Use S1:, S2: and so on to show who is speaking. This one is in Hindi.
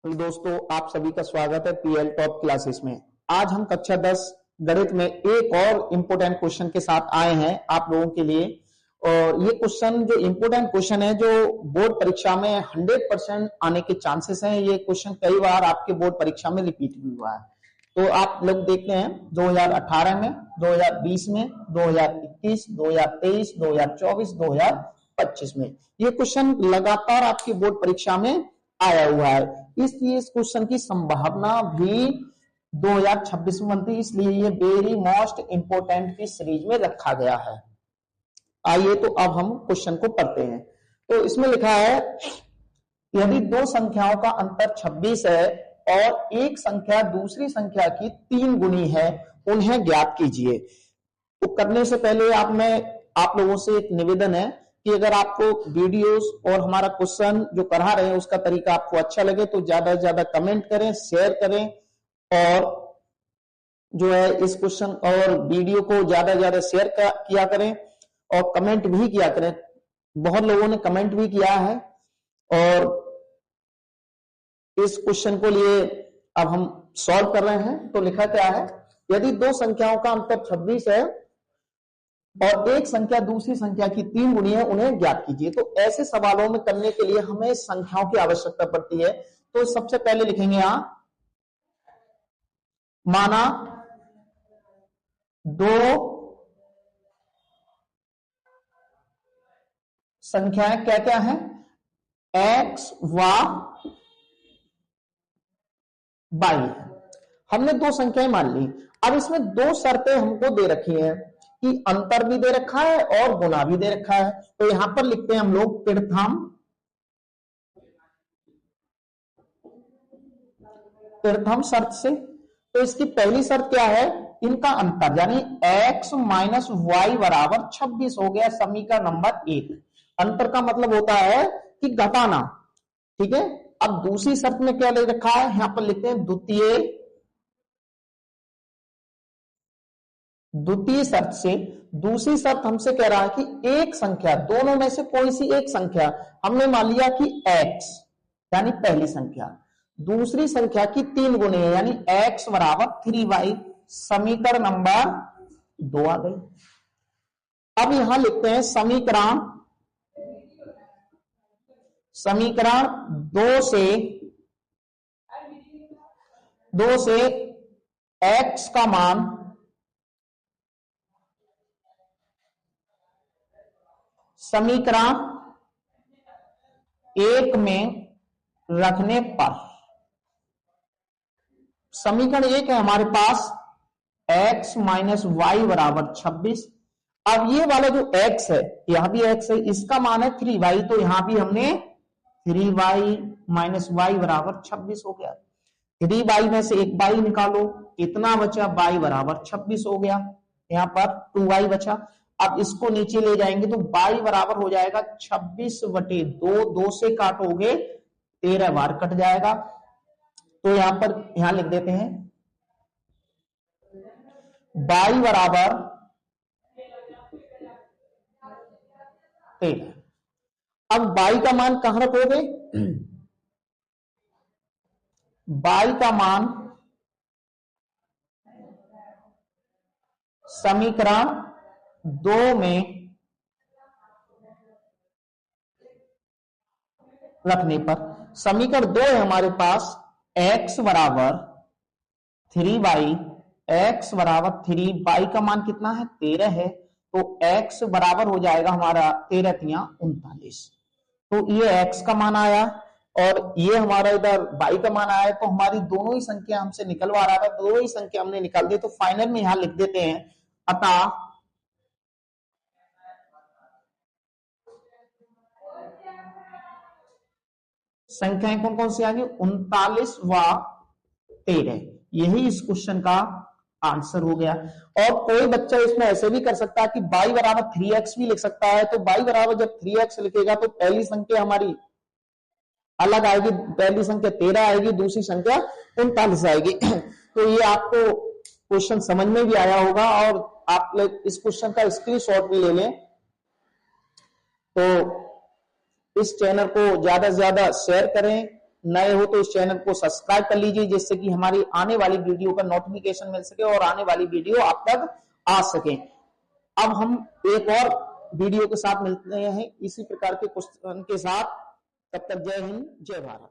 S1: तो दोस्तों आप सभी का स्वागत है पीएल टॉप क्लासेस में। आज हम कक्षा 10 गणित में एक और इम्पोर्टेंट क्वेश्चन के साथ आए हैं आप लोगों के लिए। और ये क्वेश्चन जो इम्पोर्टेंट क्वेश्चन है, जो बोर्ड परीक्षा में 100% आने के चांसेस हैं। ये क्वेश्चन कई बार आपके बोर्ड परीक्षा में रिपीट भी हुआ है। तो आप लोग देखते हैं 2018 में, 2020 में, 2021, 2023, 2024, 2025 में ये क्वेश्चन लगातार आपकी बोर्ड परीक्षा में आया हुआ है। इसलिए इस क्वेश्चन की संभावना भी 2026 में बनती है, इसलिए ये वेरी मोस्ट इंपोर्टेंट की सीरीज में रखा गया है। आइए तो अब हम क्वेश्चन को पढ़ते हैं। तो इसमें लिखा है, यदि दो संख्याओं का अंतर 26 है और एक संख्या दूसरी संख्या की 3 गुनी है, उन्हें ज्ञात कीजिए। तो करने से पहले आप लोगों से एक निवेदन है कि अगर आपको वीडियोस और हमारा क्वेश्चन जो पढ़ा रहे हैं उसका तरीका आपको अच्छा लगे तो ज्यादा से ज्यादा कमेंट करें, शेयर करें और जो है इस क्वेश्चन और वीडियो को ज्यादा से ज्यादा शेयर किया करें और कमेंट भी किया करें। बहुत लोगों ने कमेंट भी किया है। और इस क्वेश्चन को लिए अब हम सॉल्व कर रहे हैं। तो लिखा क्या है, यदि दो संख्याओं का अंतर 26 है और एक संख्या दूसरी संख्या की 3 गुनी है, उन्हें ज्ञात कीजिए। तो ऐसे सवालों में करने के लिए हमें संख्याओं की आवश्यकता पड़ती है। तो सबसे पहले लिखेंगे यहां, माना दो संख्याएं क्या क्या हैं, x व y। हमने दो संख्याएं मान ली। अब इसमें दो शर्तें हमको दे रखी हैं कि अंतर भी दे रखा है और गुना भी दे रखा है। तो यहां पर लिखते हैं हम लोग प्रथम शर्त से। तो इसकी पहली शर्त क्या है, इनका अंतर यानी x माइनस वाई बराबर 26 हो गया समीकरण नंबर 1। अंतर का मतलब होता है कि घटाना, ठीक है। अब दूसरी शर्त में क्या ले रखा है, यहां पर लिखते हैं द्वितीय शर्त से। दूसरी शर्त हमसे कह रहा है कि एक संख्या, दोनों में से कोई सी एक संख्या, हमने मान लिया कि x यानी पहली संख्या, दूसरी संख्या की 3 गुनी है यानी x बराबर 3y। समीकरण नंबर 2 आ गई। अब यहां लिखते हैं समीकरण 2 से x का मान समीकरण 1 में रखने पर, समीकरण 1 है हमारे पास x माइनस वाई बराबर 26। अब ये वाला जो x है, यहां भी x है, इसका मान है 3y। तो यहां भी हमने 3y माइनस वाई बराबर 26 हो गया। 3y में से एक y निकालो, कितना बचा, y बराबर 26 हो गया। यहां पर 2y बचा। अब इसको नीचे ले जाएंगे तो y बराबर हो जाएगा 26/2। 2 से काटोगे 13 बार कट जाएगा। तो यहां लिख देते हैं y बराबर 13। अब y का मान कहां रखोगे, y का मान समीकरण 2 में रखने पर, समीकरण 2 है हमारे पास x बराबर 3y, x बराबर 3, y का मान कितना है 13 है। तो x बराबर हो जाएगा हमारा 13 तिया 39। तो ये x का मान आया और ये हमारा इधर y का मान आया। तो हमारी दोनों ही संख्या हमसे निकलवा रहा था, दोनों ही संख्या हमने निकाल दी। तो फाइनल में यहां लिख देते हैं, अतः संख्याएं कौन कौन सी आ गई, 39 व 13। यही इस क्वेश्चन का आंसर हो गया। और कोई बच्चा इसमें ऐसे भी कर सकता है कि y बराबर 3x भी लिख सकता है। तो y बराबर जब 3x लिखेगा तो पहली संख्या हमारी अलग आएगी, पहली संख्या 13 आएगी, दूसरी संख्या 39 आएगी। तो ये आपको क्वेश्चन समझ में भी आया होगा और आप लोग इस क्वेश्चन का स्क्रीनशॉट भी ले लें। तो इस चैनल को ज्यादा से ज्यादा शेयर करें, नए हो तो इस चैनल को सब्सक्राइब कर लीजिए, जिससे कि हमारी आने वाली वीडियो का नोटिफिकेशन मिल सके और आने वाली वीडियो आप तक आ सके। अब हम एक और वीडियो के साथ मिलते हैं इसी प्रकार के क्वेश्चन के साथ। तब तक जय हिंद, जय भारत।